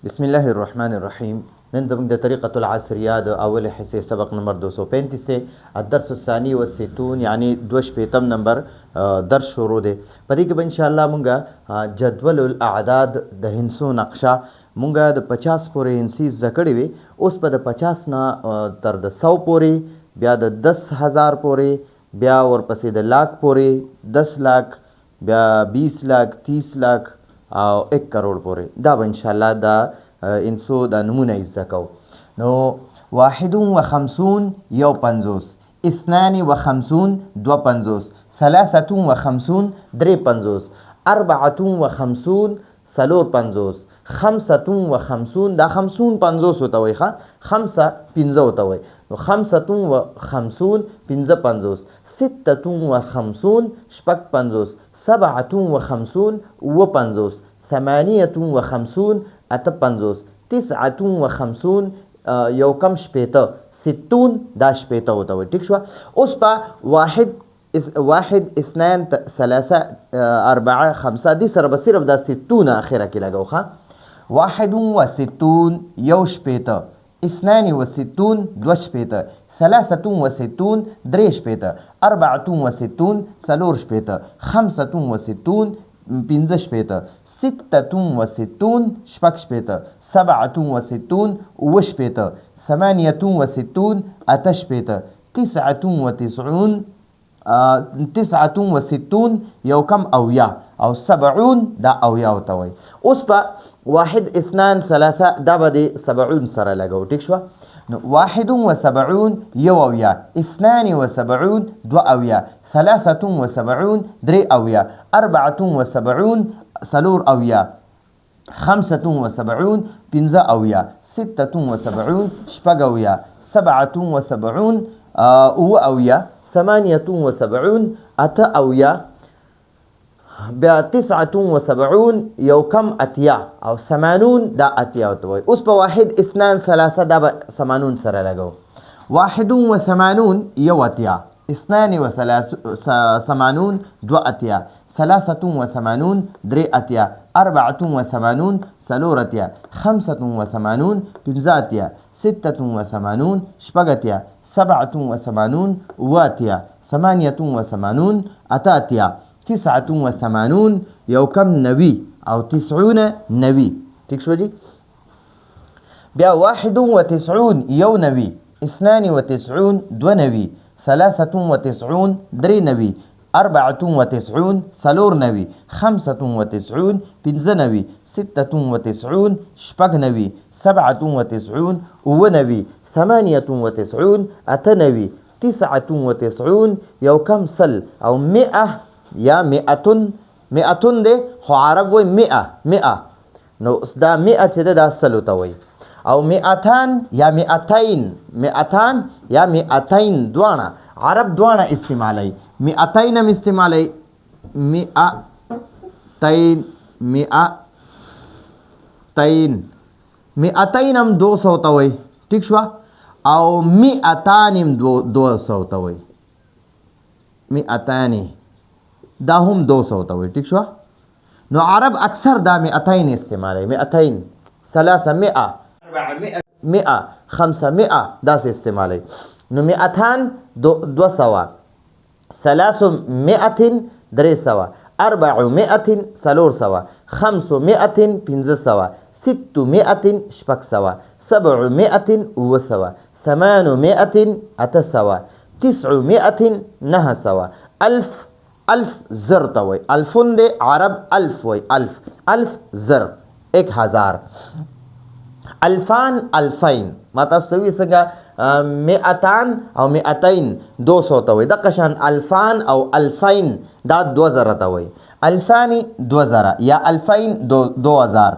بسم الله الرحمن الرحیم. نن زموږ د طریقة العصریه د اول حصے سبق نمبر 235 سے الدرس الثانی والستون یعنی 265 نمبر درس شروع دی. په دې کې به انشاءالله مونږ جدول الاعداد د هندسو نقشه مونږ د 50 پورې هندسي زده کړې وي. اوس به د 50 نه تر د 100 پورې، بیا د 10,000 پورې، بیا ورپسې د لاک پورې، 10 لاک، بیا 20 لاک، 30 لاک او 1 کروڑ پورې. دا به انشاءالله د انسو د نمونه زده کوو. نو 51 یو 50، 52 دو 50، 53 درې 50، 54 څلور 50، 55 دا 50 50 ورته وایي ښه، 5 5 ورته وایي. نو 55 55، 56 شپږ 50، 57 اووه 50، 58 اته 50، 59 یو کم شپېته، 60 دا شپېته ورته وایي. ټیک شوه. اوس په 1 2 3 4 5 دې سره به صرف دا 60 اخره کې لګو ښه. 61 یو شپېته، 62 دوه شپېته، 63 درې شپېته، 64 څلور شپېته، 65 پنځه شپېته، 66 شپږ شپېته، 67 اووه شپېته، 68 اته شپېته، 69 یو کم اویا او 70 دا اویا ورته وایي. اوس په 1 2 3 دا به د 70 سره لګو. ټیک شوه. نو 71 یو اویا، 72 دو اویا، 73 درې اویا، 74 څلور اویا، 75 پنځه اویا، 76 شپږ اویا، 77 اووه اویا، 78 اته اویا، بیا 79 یو کم اتیا او 80 دا اتیا ورته وایي. اوس په 1 2 3 دا به 80 سره لګو. 81 یو اتیا، 82 دو اتیا، 83 درې اتیا، 84 څلور اتیا، 85 پنځه اتیا، 86 شپږ اتیا، 87 اووه اتیا، 88 اته اتیا، 89 یو کم 90 او 90 90. ٹھیک شو جی. بیا 91 یو 90، 92 دو 90، 93 درې 90، 94 څلور 90، 95 پنځه 90، 96 شپږ 90، 97 اووه 90، 98 اته 90، 99 یو کم سل او 100 یا 100 دی خو عرب وایي 100. نو دا 100 چې ده دا سل ورته وایي. او 200 یا 200 یا 200 دواړه عرب دواړه استعمالوي. 200 هم استعمالوي، 200 هم 200 ته وایي. ټیک شوه. او 200 هم 200 ته وایي. 200 دا هم 200 ته وایي. ټیک شوه. نو عرب اکثر دا 200 استعمالوي. 200 300 400 500 داسې استعمالوي. نو 200 200، 300 300، 400 400، 500 500، 600 600، 700 700، 800 800، 900 900، 1000 زر ته وایي. الفون دی عرب الف وایي. الف زر 1000. الفان الفین ما تاسو وی څنګه 200 او 200 200 ته وایي. دغه شان الفان او الفین دا 2000 ته وایي. الفانی 2000 یا الفین 2000.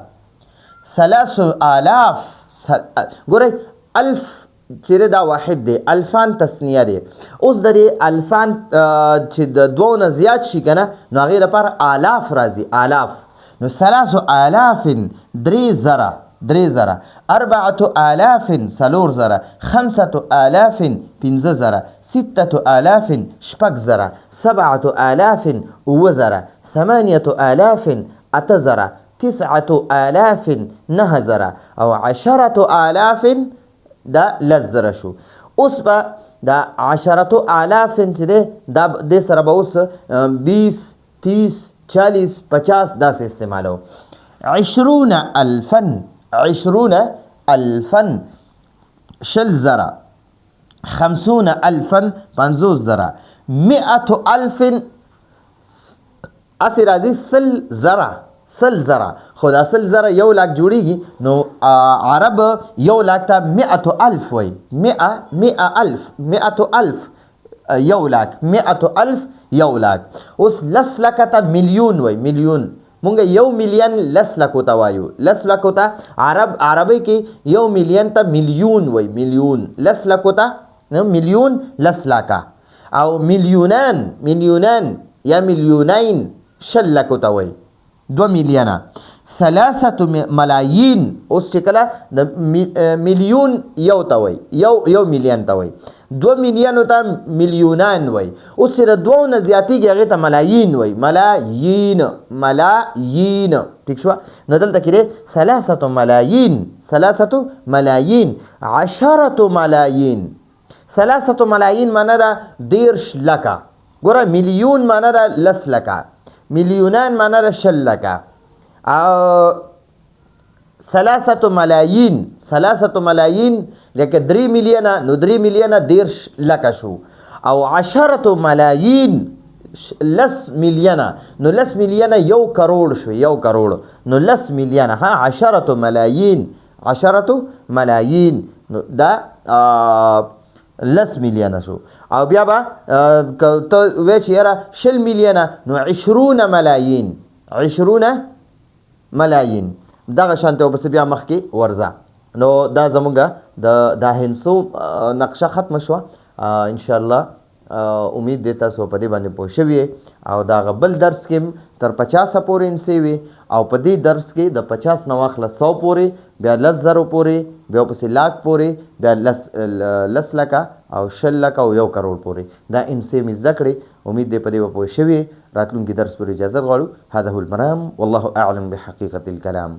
3000 ګورئ الف چیرې دا واحد دی، الفان تسنیه دی. اوس د دې الفان چې د دوو نه زیات شي که نه نو هغې لپاره آلاف راځي. آلاف. نو 3000 درې زره 4000 څلور زره، 5000 پنځه زره، 6000 شپږ زره، 7000 اووه زره، 8000 اته زره، 9,000 9,000 او 10,000 دا 10,000 شو. اوس به دا 10,000 چې دی دا دې سره به اوس 20 30 40 50 داسې استعمالو. 20,000 20,000 10,000 50,000 50,000 100,000 اسی راځي 100,000 خو دا 100,000 1 لاک جوړیږي نو عرب 1 لاک ته 100,000 وایي 100,000 1 لاک 100,000 1 لاک. اوس 10 لکه ته میلیون وایي میلیون مونږ 1 میلیون 10 لکو ته وایو 10 لکو ته عربی کې 1 میلیون ته میلیون وایي میلیون 10 لکو ته میلیون 10 لکه او میلیونان یا میلیونین 6 لکو ته وایي 2 میلیونه. 3 ملايين اوس چې کله د میلیون یو ته وایي یو میلیون ته وایي 2 میلیونو ته میلیونان وایي. اوس چې د دوو نه زیاتېږي هغې ته ملايين وایي ملايين ټیک شوه. نو دلته کې دی 3 ملايين 10 ملايين 3 ملايين معنا ده 10 لکه. ګوره میلیون معنا ده 10 لکه میلیونان معنا ده 6 لکه او 3 ملايين لکه 3 میلیونه نو 3 میلیونه 10 لکه شو او 10 ملايين 10 میلیونه نو 10 میلیونه 1 کروڑ شو 1 کروڑ نو 10 میلیونه 10 ملايين نو دا 10 میلیونه شو. او بیا به ته وایې چې یاره 20 میلیونه نو 20 ملايين دغه شانته وبس بیا مخکې ورځه. نو دا زمونږ د هندسو نقشه ختمه شوه. انشاءالله امید دی تاسو په دې باندې پوه شوي او دغه بل درس کې تر 50 پورې انسې وي او په دې درس کې د 50 نه واخله 100 پورې بیا 10,000 پورې بیا ورپسې لاک پورې بیا 10 لکه او 6 لکه او 1 کروڑ پورې دا انسې مې زده کړې. امید دی په دې به پوه شوي. راتلونکي درس پورې اجازه غواړو. هذا هو المرام والله اعلم بحقیقة الكلام.